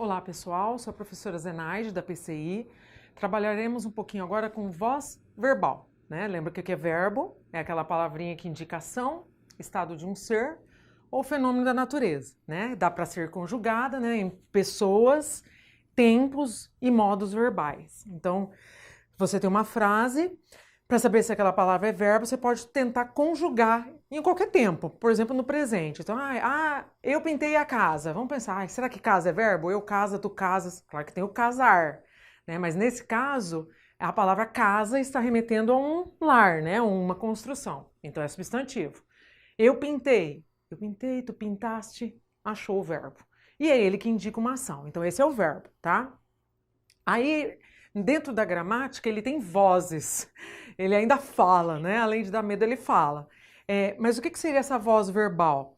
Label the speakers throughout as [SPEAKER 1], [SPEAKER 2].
[SPEAKER 1] Olá pessoal, sou a professora Zenaide da PCI. Trabalharemos um pouquinho agora com voz verbal, né? Lembra que o que é verbo? É aquela palavrinha que indica ação, estado de um ser ou fenômeno da natureza, né? Dá para ser conjugada, né, em pessoas, tempos e modos verbais. Então, você tem uma frase, para saber se aquela palavra é verbo, você pode tentar conjugar em qualquer tempo, por exemplo, no presente. Então, eu pintei a casa. Vamos pensar, será que casa é verbo? Eu casa, tu casas. Claro que tem o casar, né? Mas nesse caso, a palavra casa está remetendo a um lar, né? Uma construção. Então é substantivo. Eu pintei, tu pintaste, achou o verbo. E é ele que indica uma ação. Então esse é o verbo, tá? Aí, dentro da gramática, ele tem vozes. Ele ainda fala, né? Além de dar medo, ele fala. Mas o que seria essa voz verbal?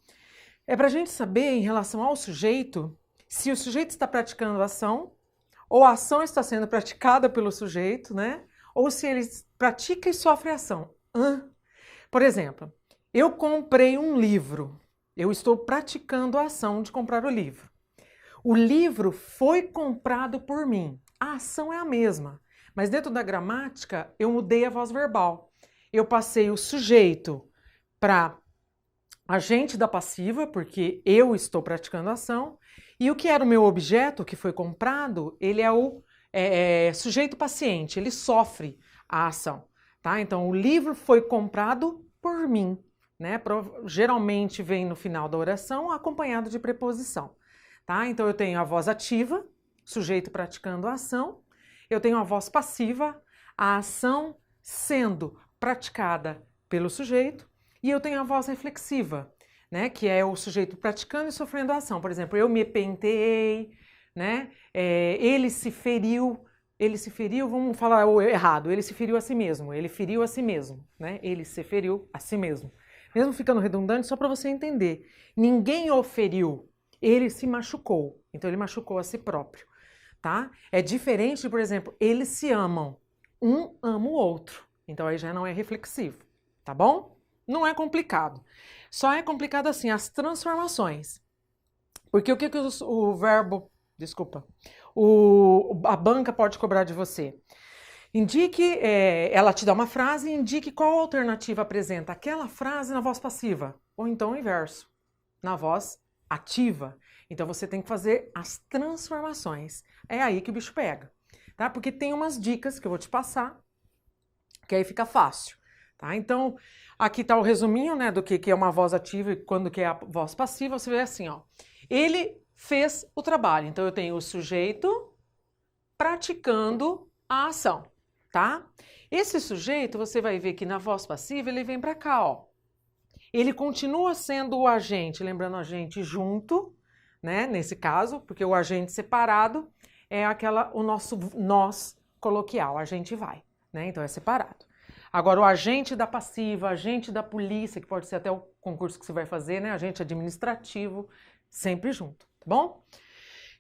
[SPEAKER 1] É para a gente saber, em relação ao sujeito, se o sujeito está praticando a ação, ou a ação está sendo praticada pelo sujeito, né? Ou se ele pratica e sofre ação. Por exemplo, eu comprei um livro. Eu estou praticando a ação de comprar o livro. O livro foi comprado por mim. A ação é a mesma, mas dentro da gramática eu mudei a voz verbal. Eu passei o sujeito para agente da passiva, porque eu estou praticando a ação, e o que era o meu objeto, que foi comprado, ele é o sujeito paciente, ele sofre a ação. Tá? Então, o livro foi comprado por mim. Né? Geralmente vem no final da oração acompanhado de preposição. Tá? Então, eu tenho a voz ativa, sujeito praticando a ação. Eu tenho a voz passiva, a ação sendo praticada pelo sujeito. E eu tenho a voz reflexiva, né? Que é o sujeito praticando e sofrendo a ação. Por exemplo, eu me penteei, né? Ele se feriu, vamos falar o errado, ele se feriu a si mesmo, ele feriu a si mesmo, né? Ele se feriu a si mesmo. Mesmo ficando redundante, só para você entender. Ninguém o feriu. Ele se machucou, então ele machucou a si próprio, tá? É diferente, por exemplo, eles se amam, um ama o outro, então aí já não é reflexivo, tá bom? Não é complicado, só é complicado assim as transformações, porque o que o verbo, a banca pode cobrar de você? Indique, ela te dá uma frase e indique qual alternativa apresenta aquela frase na voz passiva, ou então o inverso, na voz ativa. Então você tem que fazer as transformações. É aí que o bicho pega, tá? Porque tem umas dicas que eu vou te passar, que aí fica fácil, tá? Então, aqui tá o resuminho, né, do que é uma voz ativa e quando que é a voz passiva. Você vê assim, ó. Ele fez o trabalho. Então eu tenho o sujeito praticando a ação, tá? Esse sujeito, você vai ver que na voz passiva ele vem para cá, ó. Ele continua sendo o agente, lembrando o agente junto, né? Nesse caso, porque o agente separado é o nosso nós coloquial, a gente vai, né? Então é separado. Agora o agente da passiva, agente da polícia, que pode ser até o concurso que você vai fazer, né? Agente administrativo, sempre junto, tá bom?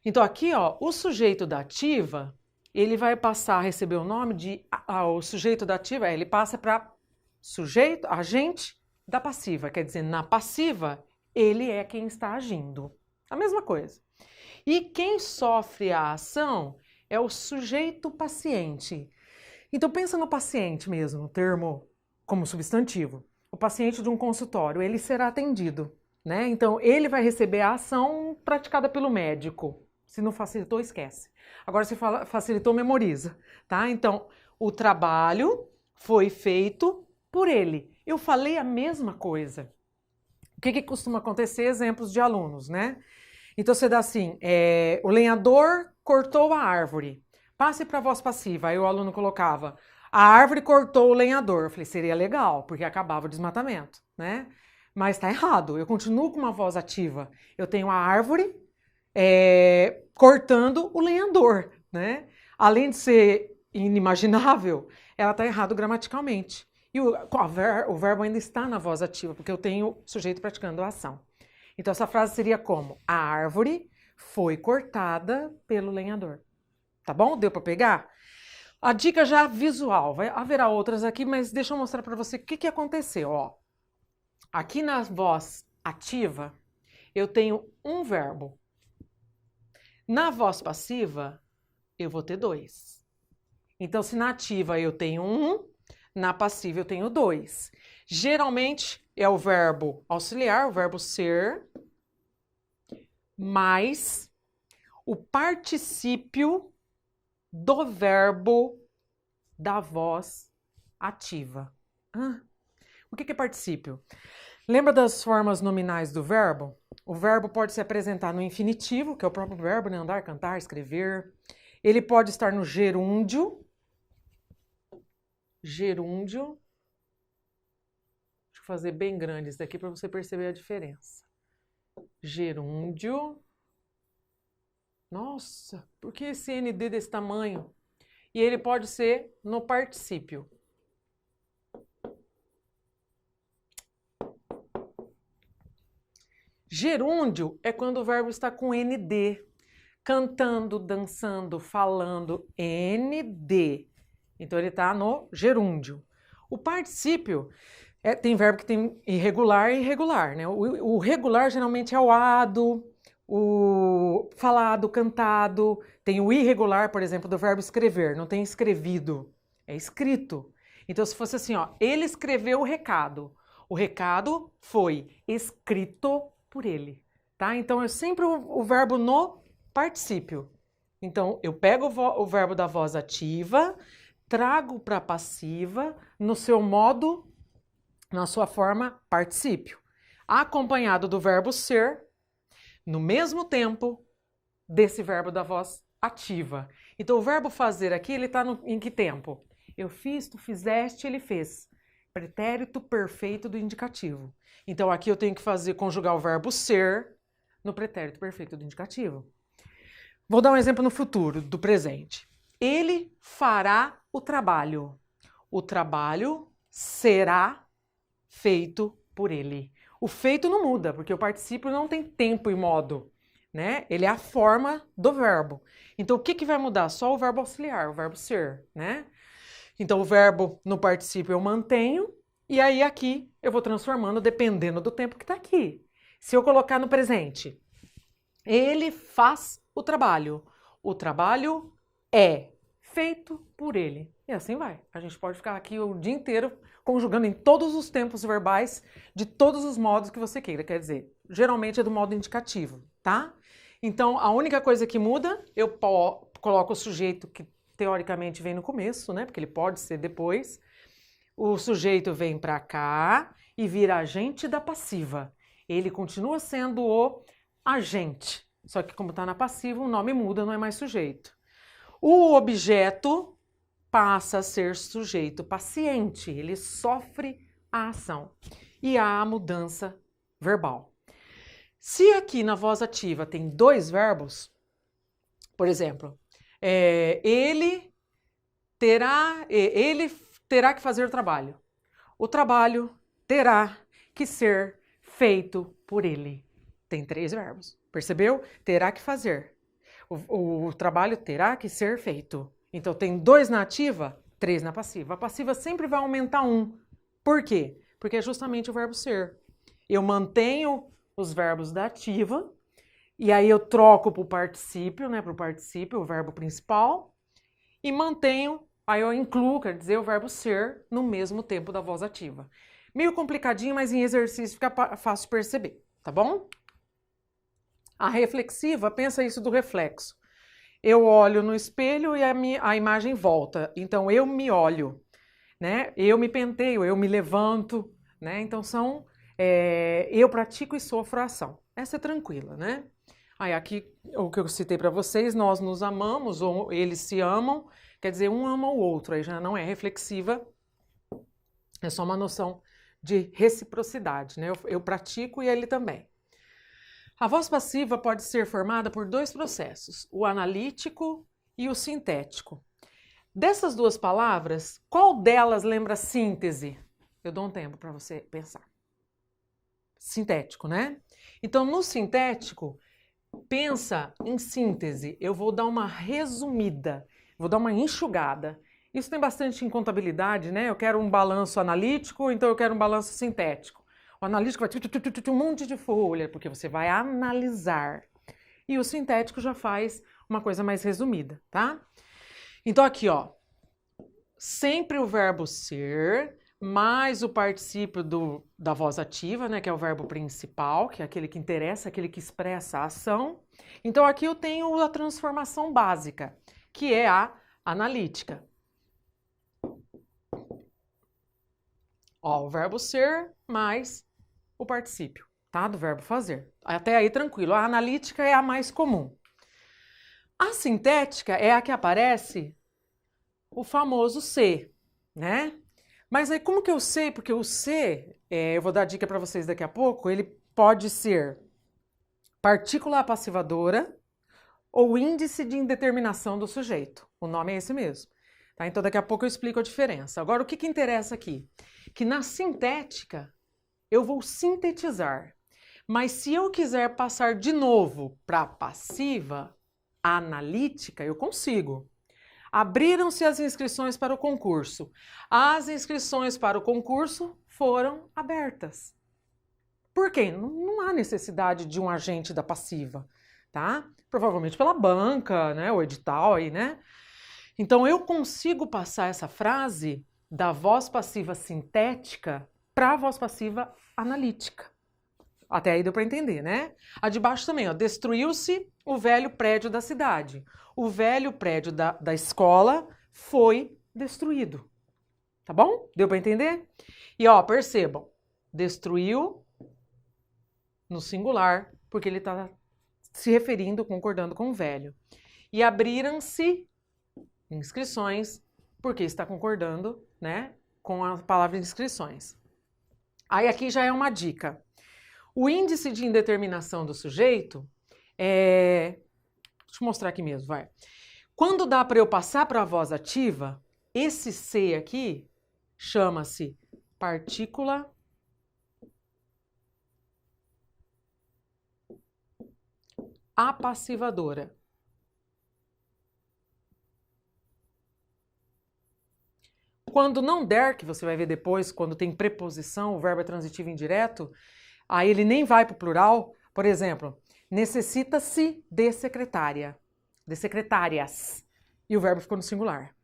[SPEAKER 1] Então aqui, ó, o sujeito da ativa, ele vai passar a receber o nome de o sujeito da ativa, ele passa para sujeito, agente da passiva, quer dizer, na passiva, ele é quem está agindo. A mesma coisa. E quem sofre a ação é o sujeito paciente. Então pensa no paciente mesmo, o termo como substantivo. O paciente de um consultório, ele será atendido, né? Então ele vai receber a ação praticada pelo médico. Se não facilitou, esquece. Agora se facilitou, memoriza, tá? Então o trabalho foi feito por ele. Eu falei a mesma coisa. O que costuma acontecer? Exemplos de alunos, né? Então você dá assim, o lenhador cortou a árvore. Passe para a voz passiva. Aí o aluno colocava, a árvore cortou o lenhador. Eu falei, seria legal, porque acabava o desmatamento, né? Mas tá errado, eu continuo com uma voz ativa. Eu tenho a árvore cortando o lenhador, né? Além de ser inimaginável, ela tá errado gramaticalmente. E o verbo ainda está na voz ativa, porque eu tenho o sujeito praticando a ação. Então essa frase seria como, a árvore foi cortada pelo lenhador. Tá bom? Deu para pegar? A dica já visual, haverá outras aqui, mas deixa eu mostrar para você o que aconteceu. Ó. Aqui na voz ativa, eu tenho um verbo. Na voz passiva, eu vou ter 2. Então, se na ativa eu tenho 1, na passiva eu tenho 2. Geralmente é o verbo auxiliar, o verbo ser, mais o particípio do verbo da voz ativa. O que é particípio? Lembra das formas nominais do verbo? O verbo pode se apresentar no infinitivo, que é o próprio verbo, né? Andar, cantar, escrever. Ele pode estar no gerúndio. Gerúndio. Deixa eu fazer bem grande isso daqui para você perceber a diferença. Gerúndio. Nossa, por que esse ND desse tamanho? E ele pode ser no particípio. Gerúndio é quando o verbo está com ND. Cantando, dançando, falando, ND. Então ele está no gerúndio. O particípio tem verbo que tem irregular e irregular, né? O regular geralmente é o ado, o falado, cantado. Tem o irregular, por exemplo, do verbo escrever. Não tem escrevido, é escrito. Então se fosse assim, ó, ele escreveu o recado. O recado foi escrito por ele, tá? Então é sempre o verbo no particípio. Então eu pego o verbo da voz ativa, trago para a passiva no seu modo, na sua forma particípio, acompanhado do verbo ser, no mesmo tempo desse verbo da voz ativa. Então o verbo fazer aqui, ele está em que tempo? Eu fiz, tu fizeste, ele fez. Pretérito perfeito do indicativo. Então aqui eu tenho que conjugar o verbo ser no pretérito perfeito do indicativo. Vou dar um exemplo no futuro, do presente. Ele fará o trabalho. O trabalho será feito por ele. O feito não muda, porque o particípio não tem tempo e modo, né? Ele é a forma do verbo. Então o que vai mudar? Só o verbo auxiliar, o verbo ser, né? Então o verbo no particípio eu mantenho, e aí aqui eu vou transformando dependendo do tempo que está aqui. Se eu colocar no presente, ele faz o trabalho é feito por ele. E assim vai. A gente pode ficar aqui o dia inteiro conjugando em todos os tempos verbais, de todos os modos que você queira. Quer dizer, geralmente é do modo indicativo, tá? Então, a única coisa que muda, eu coloco o sujeito que teoricamente vem no começo, né? Porque ele pode ser depois. O sujeito vem para cá e vira agente da passiva. Ele continua sendo o agente. Só que como está na passiva, o nome muda, não é mais sujeito. O objeto passa a ser sujeito paciente. Ele sofre a ação. E há a mudança verbal. Se aqui na voz ativa tem 2 verbos, por exemplo, ele terá que fazer o trabalho. O trabalho terá que ser feito por ele. Tem 3 verbos, percebeu? Terá que fazer. O trabalho terá que ser feito. Então tem 2 na ativa, 3 na passiva. A passiva sempre vai aumentar 1. Por quê? Porque é justamente o verbo ser. Eu mantenho os verbos da ativa, e aí eu troco para o particípio, né? Para o particípio, o verbo principal, e mantenho, aí eu incluo, quer dizer, o verbo ser no mesmo tempo da voz ativa. Meio complicadinho, mas em exercício fica fácil perceber, tá bom? A reflexiva, pensa isso do reflexo. Eu olho no espelho e a imagem volta. Então, eu me olho, né? Eu me penteio, eu me levanto, né? Então, eu pratico e sofro a ação. Essa é tranquila, né? Aí, aqui, o que eu citei para vocês, nós nos amamos, ou eles se amam, quer dizer, um ama o outro. Aí já não é reflexiva, é só uma noção de reciprocidade, né? Eu pratico e ele também. A voz passiva pode ser formada por 2 processos, o analítico e o sintético. Dessas 2 palavras, qual delas lembra síntese? Eu dou um tempo para você pensar. Sintético, né? Então, no sintético, pensa em síntese. Eu vou dar uma resumida, vou dar uma enxugada. Isso tem bastante em contabilidade, né? Eu quero um balanço analítico, então eu quero um balanço sintético. O analítico vai um monte de folha, porque você vai analisar. E o sintético já faz uma coisa mais resumida, tá? Então aqui, ó, sempre o verbo ser mais o particípio da voz ativa, né, que é o verbo principal, que é aquele que interessa, aquele que expressa a ação. Então aqui eu tenho a transformação básica, que é a analítica. Ó, o verbo ser mais o particípio, tá? Do verbo fazer. Até aí tranquilo. A analítica é a mais comum. A sintética é a que aparece o famoso ser, né? Mas aí como que eu sei? Porque o ser, eu vou dar dica para vocês daqui a pouco, ele pode ser partícula passivadora ou índice de indeterminação do sujeito. O nome é esse mesmo. Tá? Então daqui a pouco eu explico a diferença. Agora o que interessa aqui? Que na sintética eu vou sintetizar. Mas se eu quiser passar de novo para passiva, analítica, eu consigo. Abriram-se as inscrições para o concurso. As inscrições para o concurso foram abertas. Por quê? Não há necessidade de um agente da passiva, tá? Provavelmente pela banca, né? O edital aí, né? Então eu consigo passar essa frase da voz passiva sintética para a voz passiva analítica. Até aí deu para entender, né? A de baixo também, ó. Destruiu-se o velho prédio da cidade. O velho prédio da escola foi destruído. Tá bom? Deu para entender? E ó, percebam. Destruiu no singular, porque ele está se referindo, concordando com o velho. E abriram-se inscrições, porque está concordando, né, com a palavra inscrições. Aí aqui já é uma dica. O índice de indeterminação do sujeito é... Deixa eu mostrar aqui mesmo, vai. Quando dá para eu passar para a voz ativa, esse C aqui chama-se partícula apassivadora. Quando não der, que você vai ver depois, quando tem preposição, o verbo é transitivo indireto, aí ele nem vai para o plural. Por exemplo, necessita-se de secretária, de secretárias, e o verbo ficou no singular.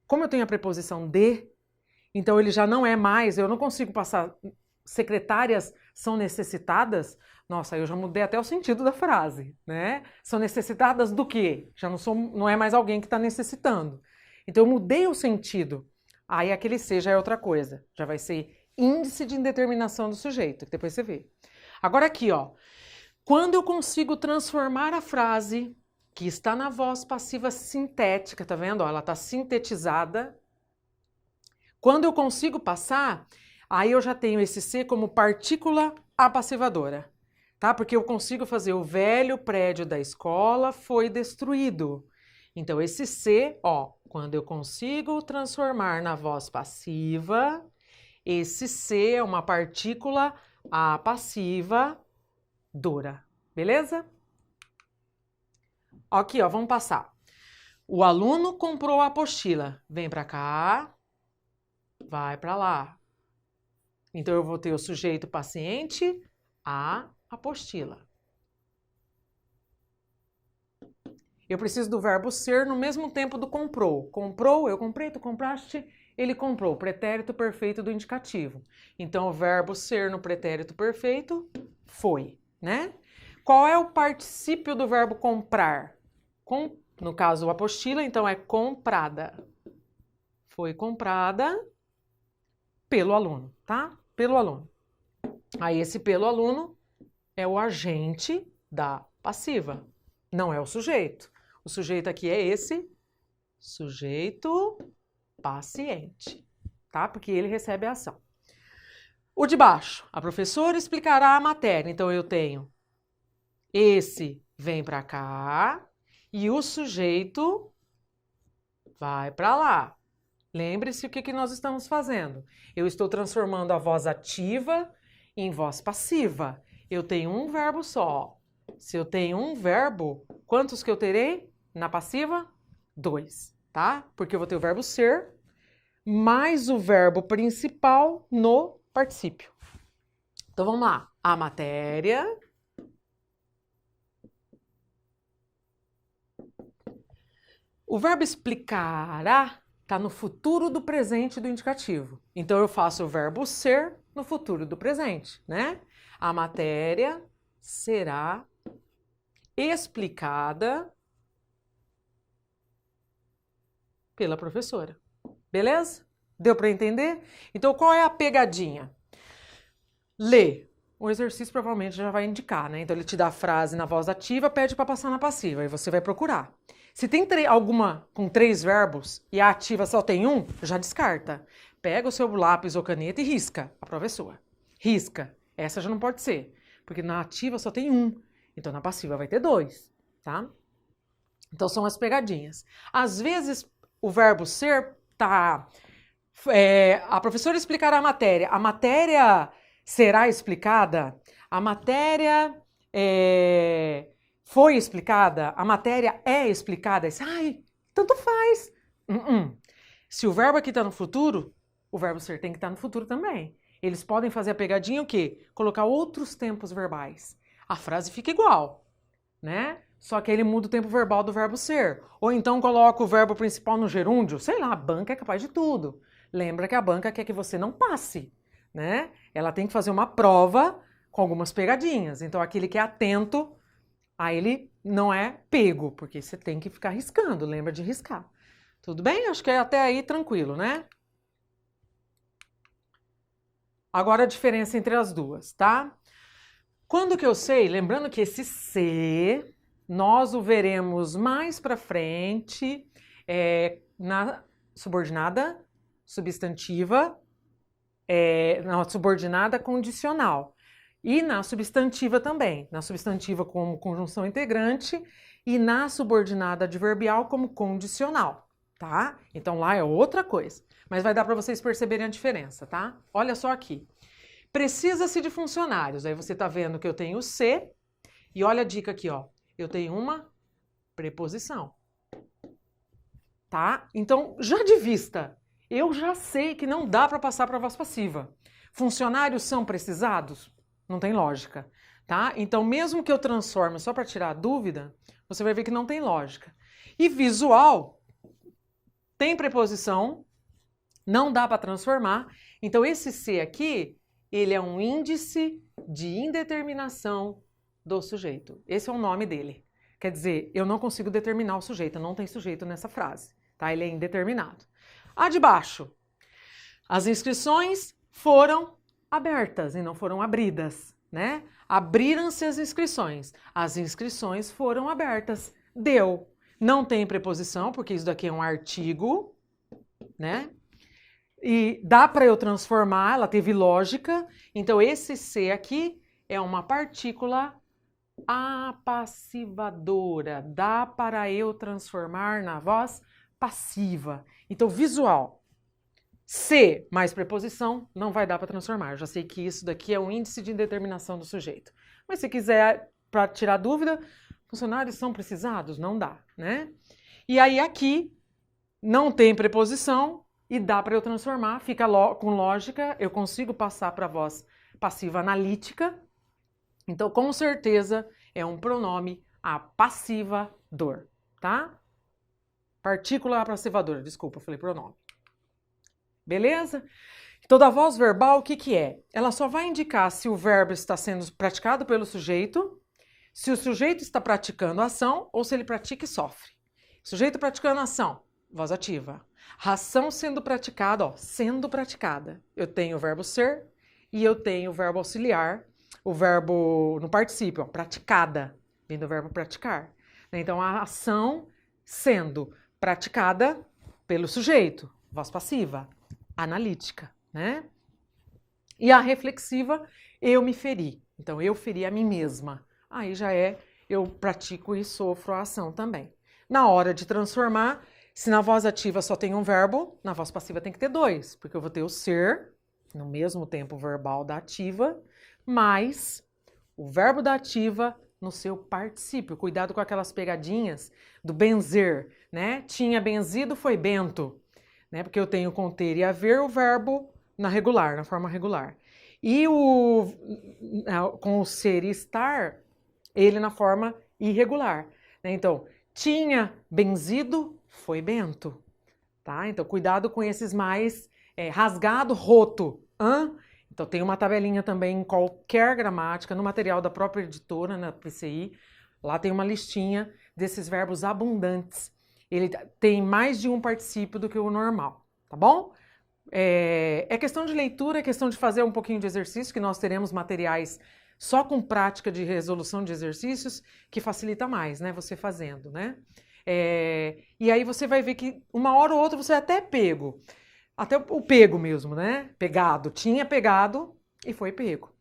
[SPEAKER 1] Como eu tenho a preposição de, então ele já não é mais, eu não consigo passar secretárias são necessitadas. Nossa, eu já mudei até o sentido da frase, né? São necessitadas do quê? Já não é mais alguém que está necessitando. Então eu mudei o sentido. Aí aquele C já é outra coisa, já vai ser índice de indeterminação do sujeito, que depois você vê. Agora aqui, ó, quando eu consigo transformar a frase que está na voz passiva sintética, tá vendo? Ó, ela está sintetizada. Quando eu consigo passar, aí eu já tenho esse C como partícula apassivadora, tá? Porque eu consigo fazer o velho prédio da escola foi destruído. Então esse C, ó, quando eu consigo transformar na voz passiva, esse C é uma partícula apassivadora, beleza? Aqui, ó, vamos passar. O aluno comprou a apostila. Vem para cá, vai para lá. Então eu vou ter o sujeito paciente, a apostila. Eu preciso do verbo ser no mesmo tempo do comprou. Comprou, eu comprei, tu compraste, ele comprou. Pretérito perfeito do indicativo. Então, o verbo ser no pretérito perfeito foi, né? Qual é o particípio do verbo comprar? No caso, a apostila, então é comprada. Foi comprada pelo aluno, tá? Pelo aluno. Aí, esse pelo aluno é o agente da passiva, não é o sujeito. O sujeito aqui é esse sujeito paciente, tá? Porque ele recebe a ação. O de baixo, a professora explicará a matéria. Então eu tenho esse vem para cá e o sujeito vai para lá. Lembre-se o que nós estamos fazendo. Eu estou transformando a voz ativa em voz passiva. Eu tenho um verbo só. Se eu tenho um verbo, quantos que eu terei na passiva? 2, tá? Porque eu vou ter o verbo ser mais o verbo principal no particípio. Então vamos lá. A matéria O verbo explicará está no futuro do presente do indicativo. Então, eu faço o verbo ser no futuro do presente, né? A matéria será explicada pela professora. Beleza? Deu para entender? Então, qual é a pegadinha? Lê. O exercício provavelmente já vai indicar, né? Então, ele te dá a frase na voz ativa, pede para passar na passiva, e você vai procurar. Se tem alguma com 3 verbos e a ativa só tem um, já descarta. Pega o seu lápis ou caneta e risca. A prova é sua. Risca. Essa já não pode ser, porque na ativa só tem um. Então, na passiva vai ter 2, tá? Então, são as pegadinhas. Às vezes, o verbo ser tá... a professora explicará a matéria. A matéria será explicada? A matéria foi explicada? A matéria é explicada? Ai, tanto faz. Se o verbo aqui está no futuro, o verbo ser tem que estar no futuro também. Eles podem fazer a pegadinha o quê? Colocar outros tempos verbais. A frase fica igual, né? Só que ele muda o tempo verbal do verbo ser. Ou então coloca o verbo principal no gerúndio. Sei lá, a banca é capaz de tudo. Lembra que a banca quer que você não passe, né? Ela tem que fazer uma prova com algumas pegadinhas. Então, aquele que é atento, aí ele não é pego, porque você tem que ficar riscando. Lembra de riscar. Tudo bem? Acho que é até aí tranquilo, né? Agora a diferença entre as duas, tá? Quando que eu sei? Lembrando que esse ser, nós o veremos mais pra frente na subordinada substantiva, na subordinada condicional. E na substantiva também. Na substantiva como conjunção integrante e na subordinada adverbial como condicional, tá? Então lá é outra coisa. Mas vai dar para vocês perceberem a diferença, tá? Olha só aqui. Precisa-se de funcionários. Aí você tá vendo que eu tenho o se. E olha a dica aqui, ó. Eu tenho uma preposição. Tá? Então, já de vista, eu já sei que não dá para passar para a voz passiva. Funcionários são precisados? Não tem lógica, tá? Então, mesmo que eu transforme só para tirar a dúvida, você vai ver que não tem lógica. E visual tem preposição, não dá para transformar. Então, esse se aqui, ele é um índice de indeterminação do sujeito. Esse é o nome dele. Quer dizer, eu não consigo determinar o sujeito, não tem sujeito nessa frase, tá? Ele é indeterminado. A de baixo. As inscrições foram abertas e não foram abridas, né? Abriram-se as inscrições. As inscrições foram abertas. Deu. Não tem preposição, porque isso daqui é um artigo, né? E dá para eu transformar, ela teve lógica. Então, esse se aqui é uma partícula apassivadora. Dá para eu transformar na voz passiva. Então, visual. Se mais preposição, não vai dar para transformar. Eu já sei que isso daqui é um índice de indeterminação do sujeito. Mas se quiser, para tirar dúvida, funcionários são precisados? Não dá, né? E aí aqui não tem preposição e dá para eu transformar, fica com lógica, eu consigo passar para a voz passiva analítica. Então, com certeza, é um pronome apassivador, tá? Partícula apassivadora, desculpa, eu falei pronome. Beleza? Então, da voz verbal, o que que é? Ela só vai indicar se o verbo está sendo praticado pelo sujeito, se o sujeito está praticando a ação ou se ele pratica e sofre. Sujeito praticando a ação, voz ativa. Ação sendo praticada, ó, sendo praticada. Eu tenho o verbo ser e eu tenho o verbo auxiliar, o verbo no particípio, ó, praticada, vem do verbo praticar. Então, a ação sendo praticada pelo sujeito, voz passiva, analítica, né? E a reflexiva, eu me feri. Então, eu feri a mim mesma. Aí já eu pratico e sofro a ação também. Na hora de transformar, se na voz ativa só tem um verbo, na voz passiva tem que ter 2, porque eu vou ter o ser, no mesmo tempo verbal da ativa, mais o verbo da ativa no seu particípio. Cuidado com aquelas pegadinhas do benzer, né? Tinha benzido, foi bento, né? Porque eu tenho conter e haver o verbo na regular, na forma regular. E com o ser e estar, ele na forma irregular, né? Então, tinha benzido, Foi bento, tá? Então, cuidado com esses mais rasgado, roto. Hã? Então, tem uma tabelinha também em qualquer gramática, no material da própria editora, na PCI. Lá tem uma listinha desses verbos abundantes. Ele tem mais de um particípio do que o normal, tá bom? É questão de leitura, é questão de fazer um pouquinho de exercício, que nós teremos materiais só com prática de resolução de exercícios, que facilita mais, né? Você fazendo, né? E aí você vai ver que uma hora ou outra você é até pego. Até o pego mesmo, né? Pegado. Tinha pegado e foi pego.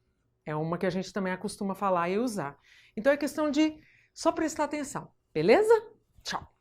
[SPEAKER 1] É uma que a gente também acostuma falar e usar. Então é questão de só prestar atenção, beleza? Tchau!